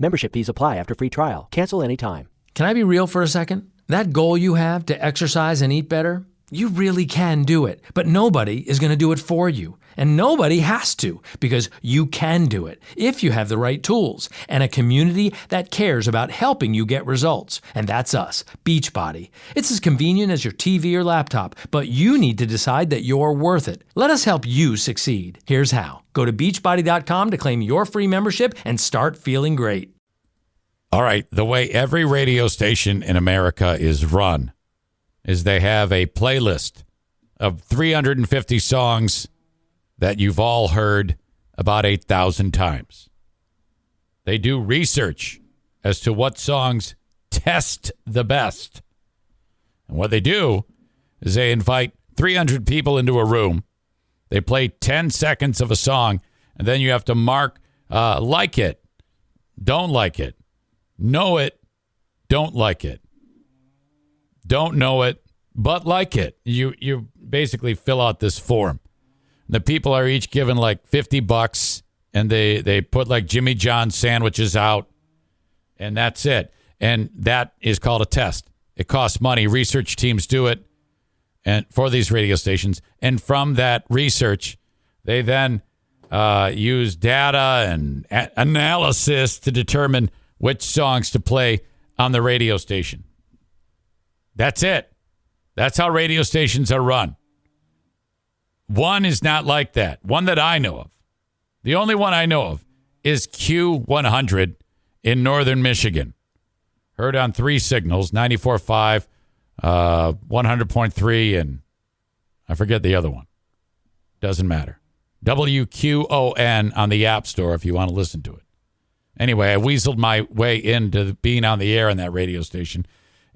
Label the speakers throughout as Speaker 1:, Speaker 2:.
Speaker 1: Membership fees apply after free trial. Cancel anytime.
Speaker 2: Can I be real for a second? That goal you have to exercise and eat better, you really can do it. But nobody is going to do it for you. And nobody has to, because you can do it if you have the right tools and a community that cares about helping you get results. And that's us, Beachbody. It's as convenient as your TV or laptop, but you need to decide that you're worth it. Let us help you succeed. Here's how. Go to beachbody.com to claim your free membership and start feeling great.
Speaker 3: All right, the way every radio station in America is run is they have a playlist of 350 songs that you've all heard about 8,000 times. They do research as to what songs test the best. And what they do is they invite 300 people into a room. They play 10 seconds of a song, and then you have to mark like it, don't like it, know it, don't like it, don't know it, but like it. You basically fill out this form. The people are each given like $50, and they put like Jimmy John sandwiches out, and that's it. And that is called a test. It costs money. Research teams do it, and for these radio stations. And from that research, they then use data and analysis to determine which songs to play on the radio station. That's it. That's how radio stations are run. One is not like that. One that I know of. The only one I know of is Q100 in northern Michigan. Heard on 3 signals, 94.5, 100.3, and I forget the other one. Doesn't matter. WQON on the App Store if you want to listen to it. Anyway, I weaseled my way into being on the air on that radio station,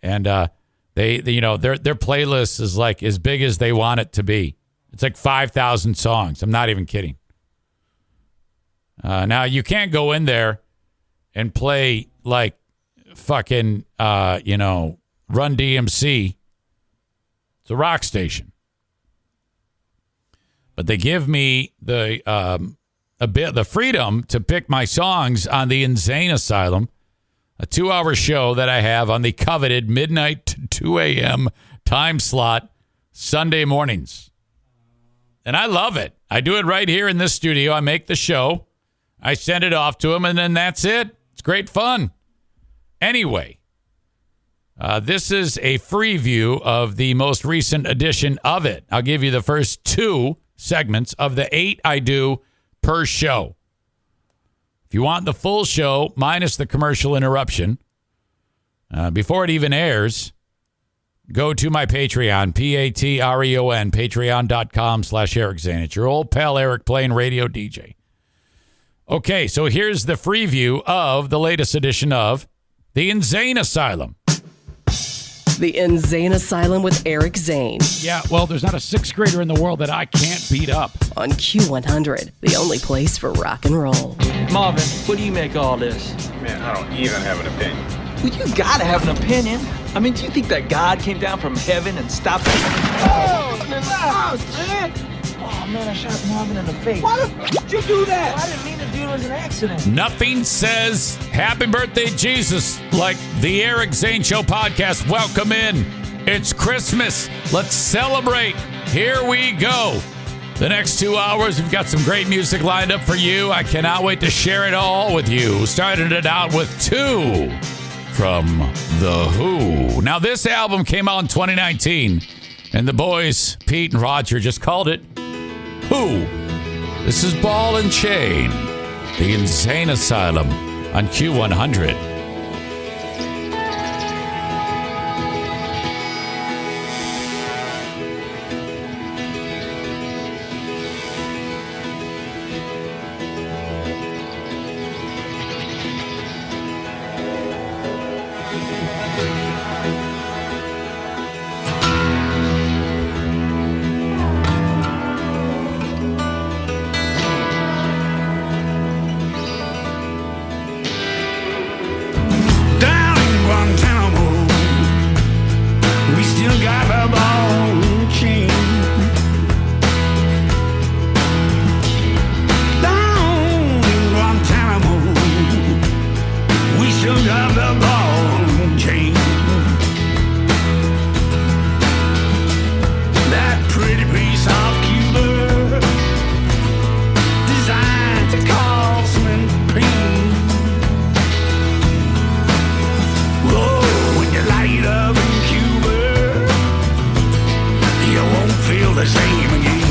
Speaker 3: and they you know, their playlist is like as big as they want it to be. It's like 5,000 songs. I'm not even kidding. Now, you can't go in there and play like fucking, Run DMC. It's a rock station. But they give me the freedom to pick my songs on the InZane Asylum, a 2-hour show that I have on the coveted midnight to 2 a.m. time slot Sunday mornings. And I love it. I do it right here in this studio. I make the show. I send it off to them, and then that's it. It's great fun. Anyway, this is a Freeview of the most recent edition of it. I'll give you the first 2 segments of the 8 I do per show. If you want the full show, minus the commercial interruption, before it even airs, go to my Patreon, Patreon, patreon.com/Eric Zane. It's your old pal Eric playing radio DJ. Okay, so here's the Freeview of the latest edition of the InZane Asylum.
Speaker 4: The InZane Asylum with Eric Zane.
Speaker 3: Yeah, well, there's not a 6th grader in the world that I can't beat up.
Speaker 4: On Q100, the only place for rock and roll.
Speaker 5: Marvin, what do you make of all this?
Speaker 6: Man, I don't even have an opinion.
Speaker 5: Well, you gotta have an opinion. I mean, do you think that God came down from heaven and stopped it? Oh, man! Oh, man, I shot Marvin in the face. Why the f*** did you do that? I didn't mean to do it. It was an accident.
Speaker 3: Nothing says happy birthday, Jesus, like the Eric Zane Show podcast. Welcome in. It's Christmas. Let's celebrate. Here we go. The next 2 hours, we've got some great music lined up for you. I cannot wait to share it all with you. Started it out with 2 from The Who. Now, this album came out in 2019, and the boys, Pete and Roger, just called it Who. This is Ball and Chain, the InZane Asylum on Q100.
Speaker 7: still got the ball and chain. That pretty piece of Cuba, designed to cause some pain. Whoa, when you light up in Cuba, you won't feel the same again.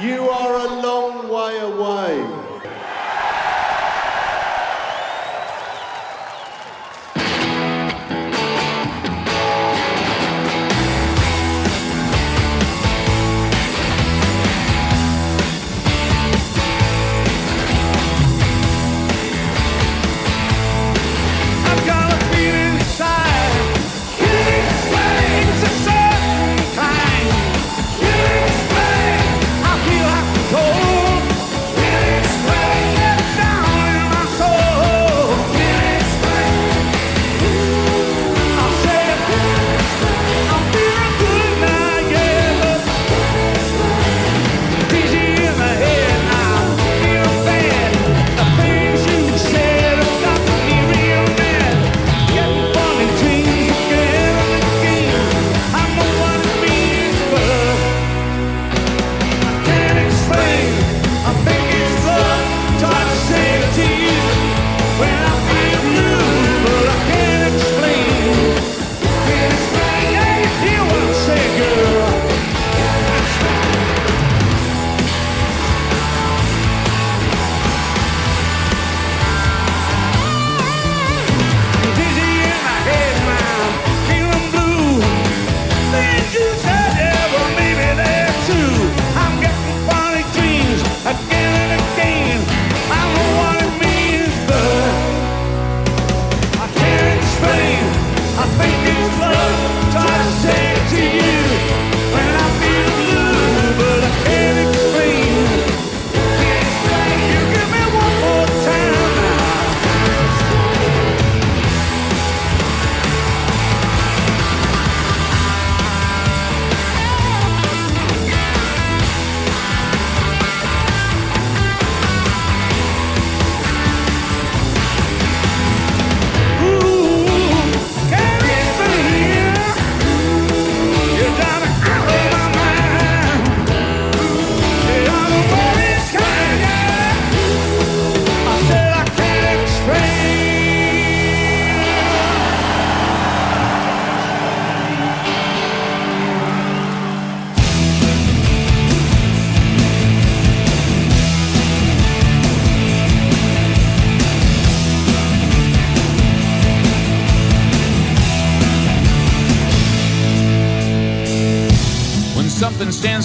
Speaker 8: You are a long way away.
Speaker 7: I've got a feeling inside. Can't explain. It's a certain kind. Can't explain. I feel like cold. Can't explain.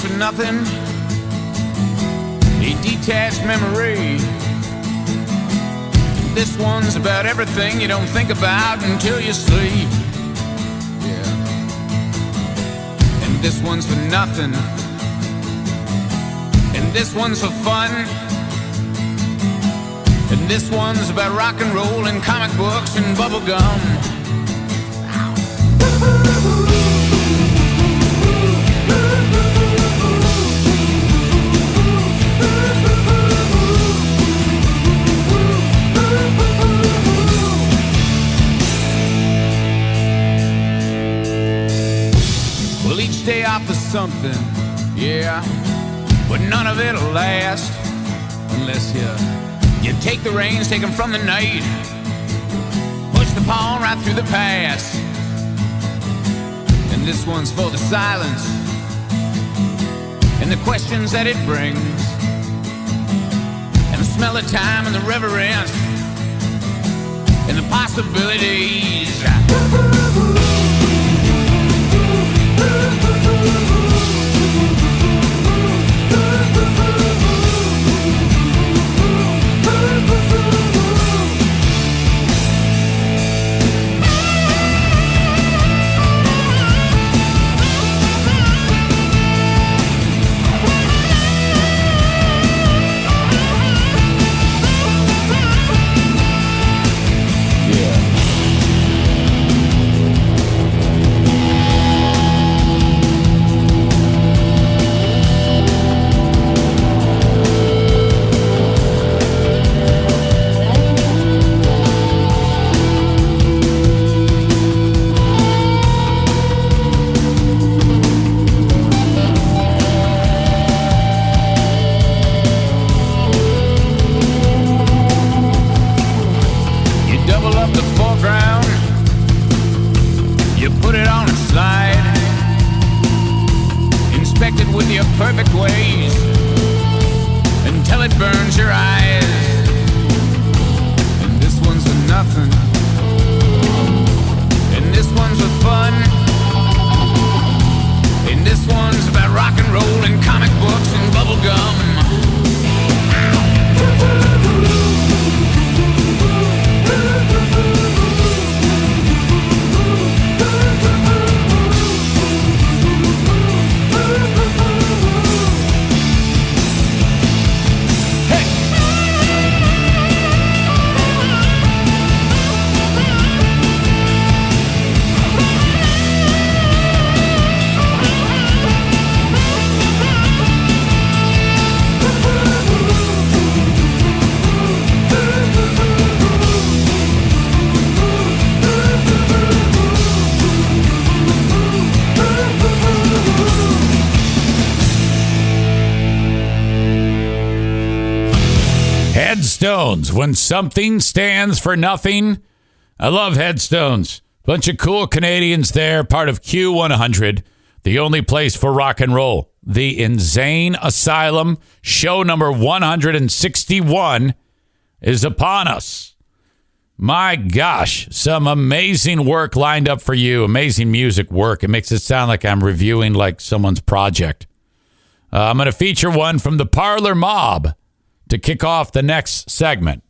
Speaker 6: one's for nothing, a detached memory. This one's about everything you don't think about until you sleep. Yeah. And this one's for nothing. And this one's for fun. And this one's about rock and roll and comic books and bubble gum. Well, each day offers something, yeah, but none of it'll last unless you take the reins, take them from the night, push the pawn right through the past. And this one's for the silence and the questions that it brings, and the smell of time and the reverence and the possibilities. Perfect ways until it burns your eyes. And this one's for nothing, and this one's for fun, and this one's about rock and roll and comic books and bubble gum.
Speaker 3: Headstones, when something stands for nothing. I love Headstones. Bunch of cool Canadians there, part of Q100, the only place for rock and roll. The InZane Asylum, show number 161 is upon us. My gosh, some amazing work lined up for you. Amazing music work. It makes it sound like I'm reviewing like someone's project. I'm going to feature one from the Parlor Mob to kick off the next segment.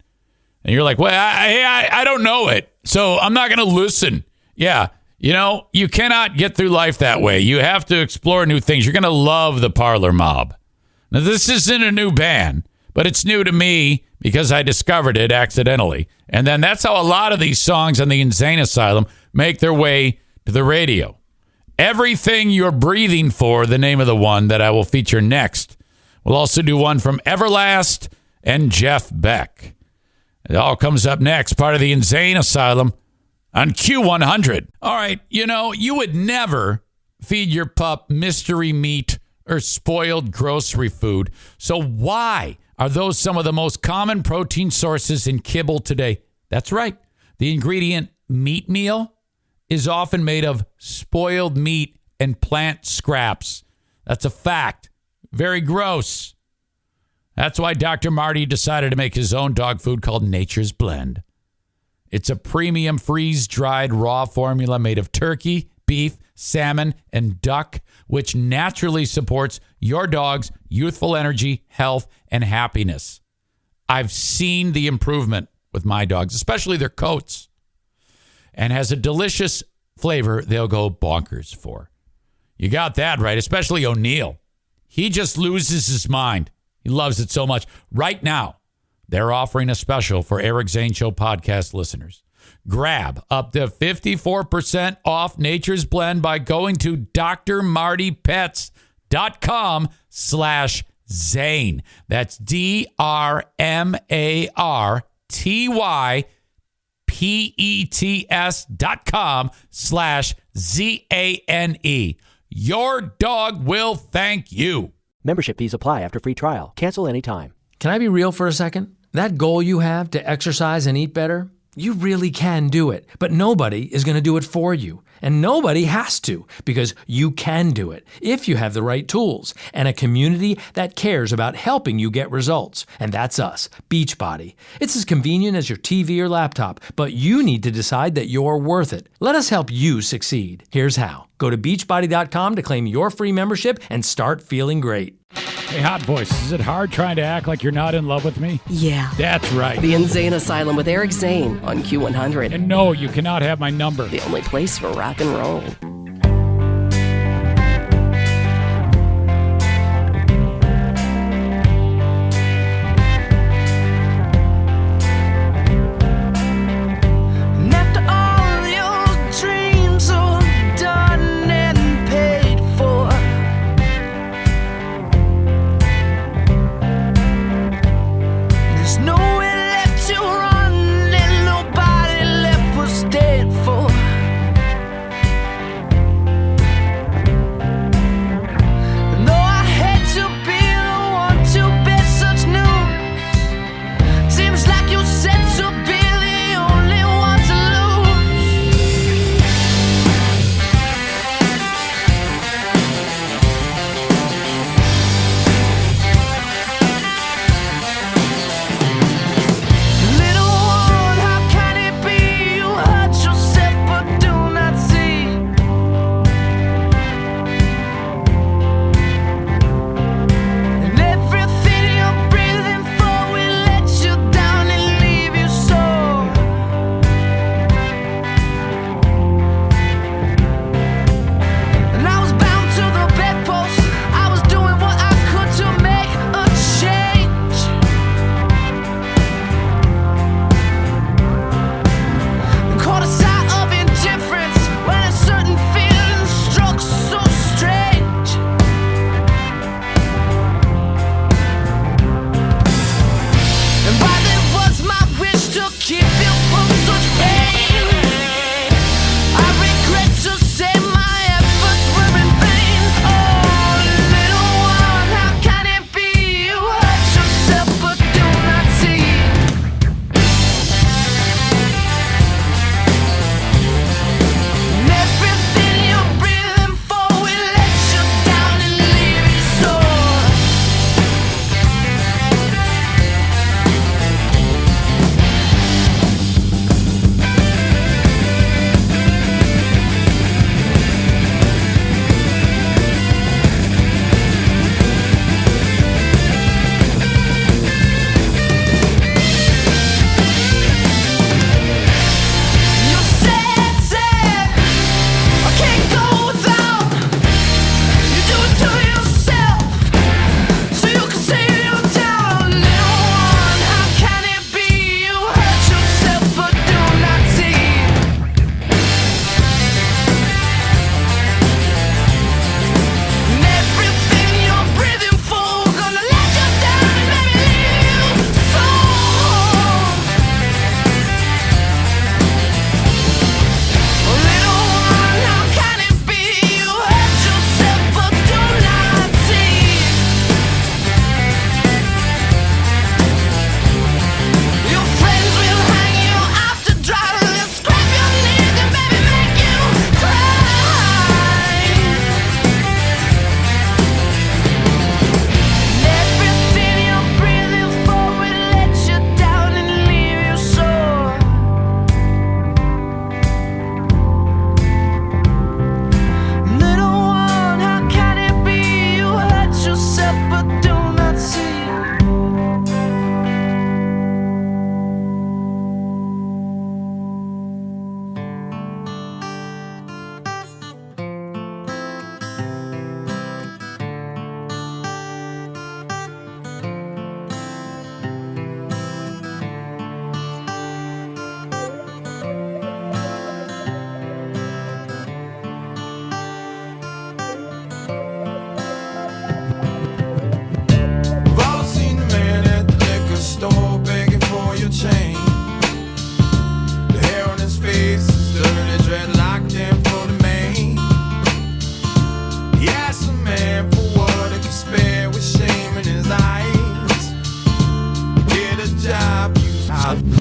Speaker 3: And you're like, well, I don't know it, so I'm not going to listen. Yeah, you know, you cannot get through life that way. You have to explore new things. You're going to love the Parlor Mob. Now, this isn't a new band, but it's new to me because I discovered it accidentally. And then that's how a lot of these songs on the InZane Asylum make their way to the radio. Everything You're Breathing For, the name of the one that I will feature next. We'll also do one from Everlast and Jeff Beck. It all comes up next, part of the InZane Asylum on Q100. All right, you know, you would never feed your pup mystery meat or spoiled grocery food. So why are those some of the most common protein sources in kibble today? That's right. The ingredient meat meal is often made of spoiled meat and plant scraps. That's a fact. Very gross. That's why Dr. Marty decided to make his own dog food called Nature's Blend. It's a premium freeze-dried raw formula made of turkey, beef, salmon, and duck, which naturally supports your dog's youthful energy, health, and happiness. I've seen the improvement with my dogs, especially their coats, and has a delicious flavor they'll go bonkers for. You got that right, especially O'Neill. He just loses his mind. He loves it so much. Right now, they're offering a special for Eric Zane Show podcast listeners. Grab up to 54% off Nature's Blend by going to drmartypets.com/Zane. That's DRMARTYPETS.com/ZANE. Your dog will thank you.
Speaker 1: Membership fees apply after free trial. Cancel anytime.
Speaker 2: Can I be real for a second? That goal you have to exercise and eat better, you really can do it, but nobody is going to do it for you. And nobody has to, because you can do it if you have the right tools and a community that cares about helping you get results. And that's us, Beachbody. It's as convenient as your TV or laptop, but you need to decide that you're worth it. Let us help you succeed. Here's how. Go to beachbody.com to claim your free membership and start feeling great.
Speaker 9: Hey, Hot Voice, is it hard trying to act like you're not in love with me?
Speaker 4: Yeah.
Speaker 9: That's right.
Speaker 4: The InZane Asylum with Eric Zane on Q100.
Speaker 9: And no, you cannot have my number.
Speaker 4: The only place for rock and roll.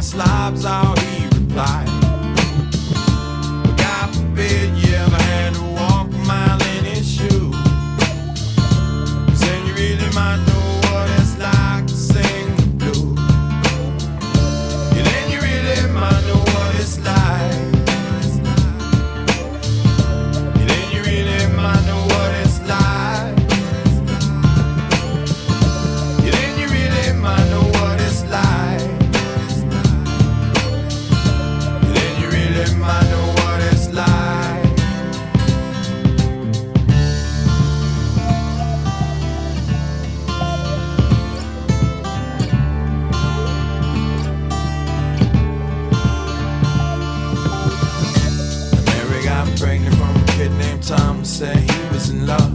Speaker 7: Slobs all he replied. God forbid you ever had to walk a mile in his shoes. Then you really might know what it's like to sing the blues. Yeah, then you really might know what it's like. Yeah, then you really might know what it's like. Yeah, then you really might know what it's like. Yeah, then you really might know what it's like. Mary got pregnant from a kid named Tom, said he was in love.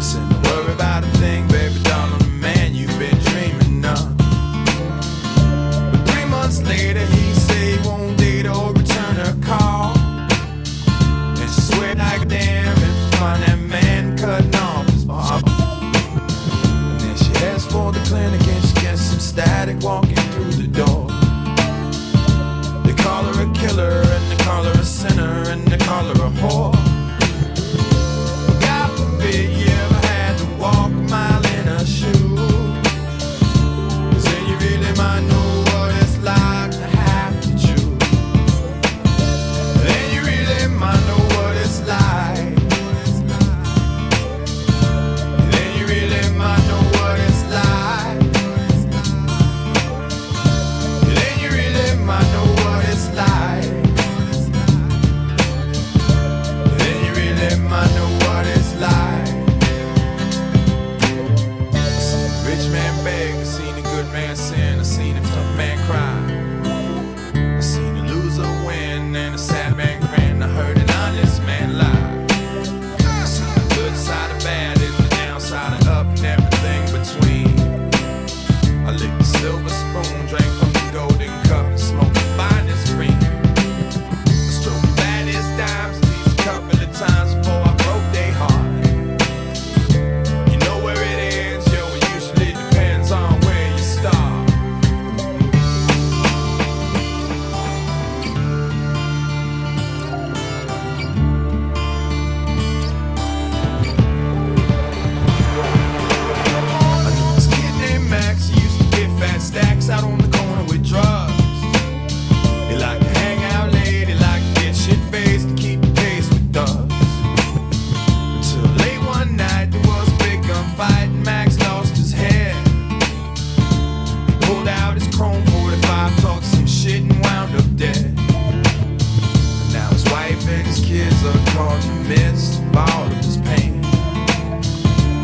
Speaker 7: Said, don't worry about a thing, baby doll, I'm the man you've been dreaming of. But 3 months later, he said he won't date or return her call. And she swear like damn if you find that man cutting off his arm. And then she heads for the clinic and she gets some static walking through the door. They call her a killer and they call her a sinner and they call her a whore. God forbid you ever had to walk a mile in her shoes. 'Cause then you really might know what it's like to have to choose. Then you really might know what it's like. Then you really might know what it's like. Then you really might know what it's like. Then you really might know what it's like. I seen a rich man beg, I seen a good man sin, I seen a tough man cry. I seen a loser win and a sad man grin, I heard an honest man lie. I seen the good side of bad and the downside of up and everything between. I licked the silver spoon, drank from the golden cup, and smoked the finest green. I stroked the baddest dimes at least a couple of times before I broke their heart. You know where it ends, yo, it usually depends on where you start. I knew this kid named Max, he used to get fat stacks out on the corner with drugs. He liked to hang out late, he liked to get shit-faced to keep the pace with thugs. Until late one night, there was a big gunfight and Max lost his head. He pulled out his chrome 45, talked some shit and wound up dead. And now his wife and his kids are caught in the midst of all of his pain.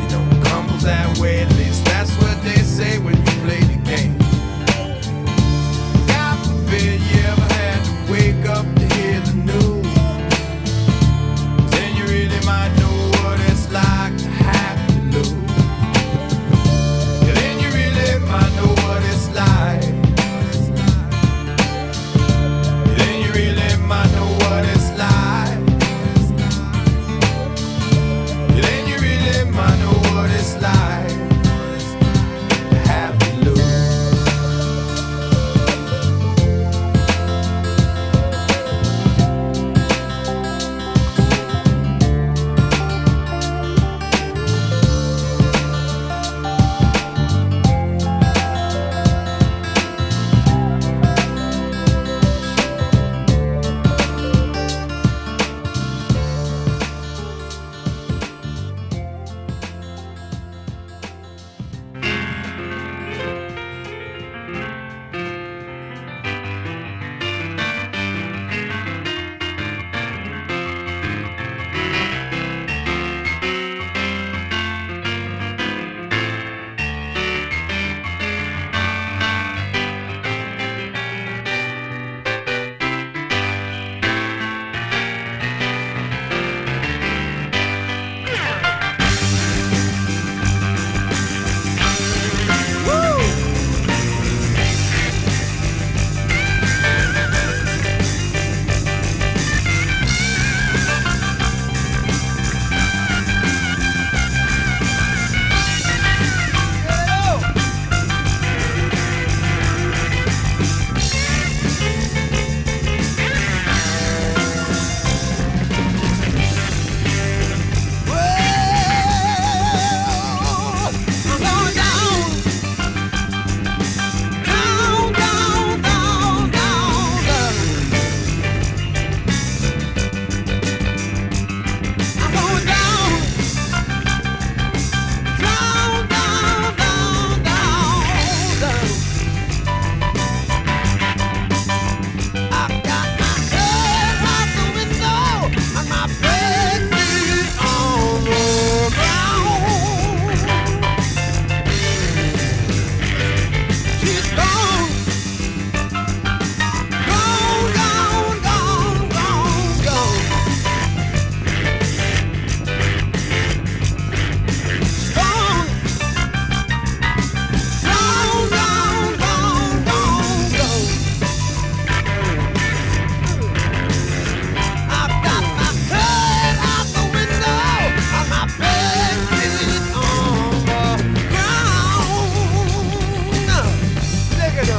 Speaker 7: You know, it crumbles that way, at least that's what they say when you play the game.
Speaker 10: Look at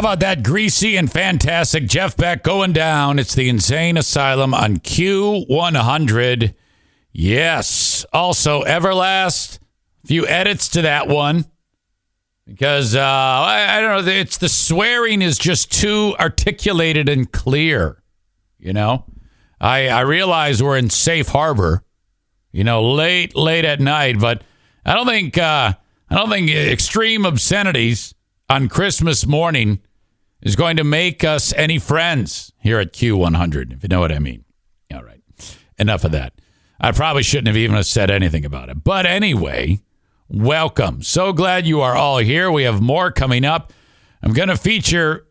Speaker 3: about that greasy and fantastic Jeff Beck going down? It's the InZane Asylum on Q100. Yes. Also, Everlast. A few edits to that one. Because, I don't know, it's the swearing is just too articulated and clear. You know? I realize we're in safe harbor, late at night, but I don't think extreme obscenities on Christmas morning is going to make us any friends here at Q100, if you know what I mean. All right. Enough of that. I probably shouldn't have even said anything about it. But anyway, welcome. So glad you are all here. We have more coming up. I'm going to feature,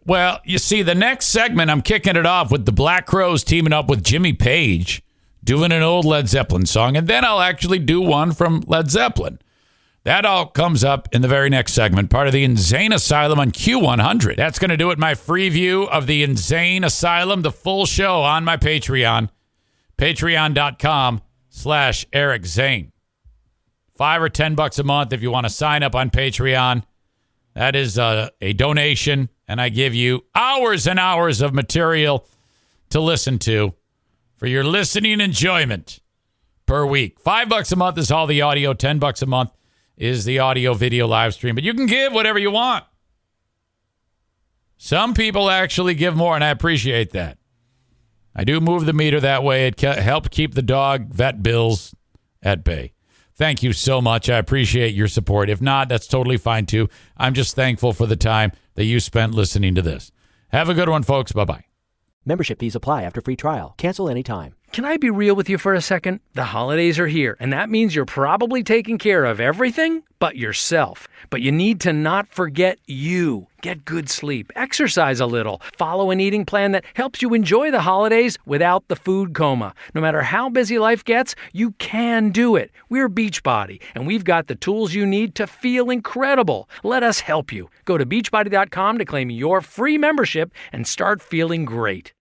Speaker 3: you see, the next segment, I'm kicking it off with the Black Crowes teaming up with Jimmy Page, doing an old Led Zeppelin song, and then I'll actually do one from Led Zeppelin. That all comes up in the very next segment, part of the InZane Asylum on Q100. That's going to do it, my Freeview of the InZane Asylum, the full show on my Patreon, patreon.com/Eric Zane. $5 or $10 a month if you want to sign up on Patreon. That is a donation, and I give you hours and hours of material to listen to for your listening enjoyment per week. $5 a month is all the audio. $10 a month is the audio video live stream. But you can give whatever you want. Some people actually give more, and I appreciate that. I do move the meter that way. It helps keep the dog vet bills at bay. Thank you so much. I appreciate your support. If not, that's totally fine too. I'm just thankful for the time that you spent listening to this. Have a good one, folks. Bye-bye.
Speaker 1: Membership fees apply after free trial. Cancel anytime.
Speaker 2: Can I be real with you for a second? The holidays are here, and that means you're probably taking care of everything but yourself. But you need to not forget you. Get good sleep, exercise a little, follow an eating plan that helps you enjoy the holidays without the food coma. No matter how busy life gets, you can do it. We're Beachbody, and we've got the tools you need to feel incredible. Let us help you. Go to beachbody.com to claim your free membership and start feeling great.